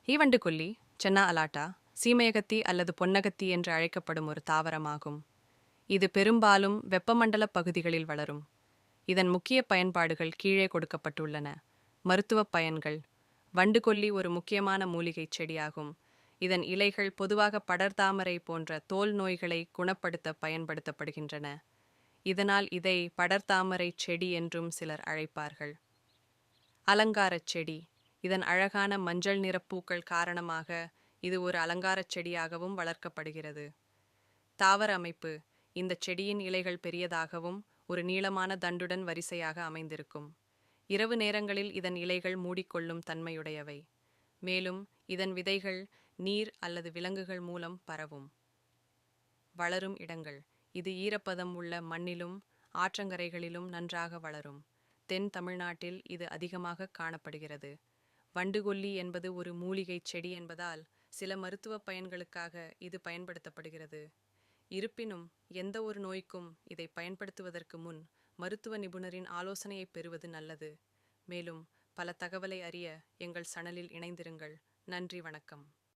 ஈவண்டுகொல்லி, சென்னா அலாட்டா, சீமையகத்தி அல்லது பொன்னகத்தி என்று அழைக்கப்படும் ஒரு தாவரமாகும். இது பெரும்பாலும் வெப்பமண்டல பகுதிகளில் வளரும். இதன் முக்கிய பயன்பாடுகள் கீழே கொடுக்கப்பட்டுள்ளன. மருத்துவப் பயன்கள். வண்டுகொல்லி ஒரு முக்கியமான மூலிகைச் செடியாகும். இதன் இலைகள் பொதுவாக படர்தாமரை போன்ற தோல் நோய்களை குணப்படுத்த பயன்படுத்தப்படுகின்றன. இதனால் இதை படர்தாமரை செடி என்றும் சிலர் அழைப்பார்கள். அலங்காரச் செடி. இதன் அழகான மஞ்சள் நிறப் பூக்கள் காரணமாக இது ஒரு அலங்காரச் செடியாகவும் வளர்க்கப்படுகிறது. தாவர அமைப்பு. இந்த செடியின் இலைகள் பெரியதாகவும் ஒரு நீளமான தண்டுடன் வரிசையாக அமைந்திருக்கும். இரவு நேரங்களில் இதன் இலைகள் மூடிக்கொள்ளும் தன்மையுடையவை. மேலும் இதன் விதைகள் நீர் அல்லது விலங்குகள் மூலம் பரவும். வளரும் இடங்கள். இது ஈரப்பதம் உள்ள மண்ணிலும் ஆற்றங்கரைகளிலும் நன்றாக வளரும். தென் தமிழ்நாட்டில் இது அதிகமாக காணப்படுகிறது. வண்டுகொல்லி என்பது ஒரு மூலிகைச் செடி என்பதால் சில மருத்துவ பயன்களுக்காக இது பயன்படுத்தப்படுகிறது. இருப்பினும் எந்த ஒரு நோய்க்கும் இதை பயன்படுத்துவதற்கு முன் மருத்துவ நிபுணரின் ஆலோசனையை பெறுவது நல்லது. மேலும் பல தகவலை அறிய எங்கள் சேனலில் இணைந்திருங்கள். நன்றி, வணக்கம்.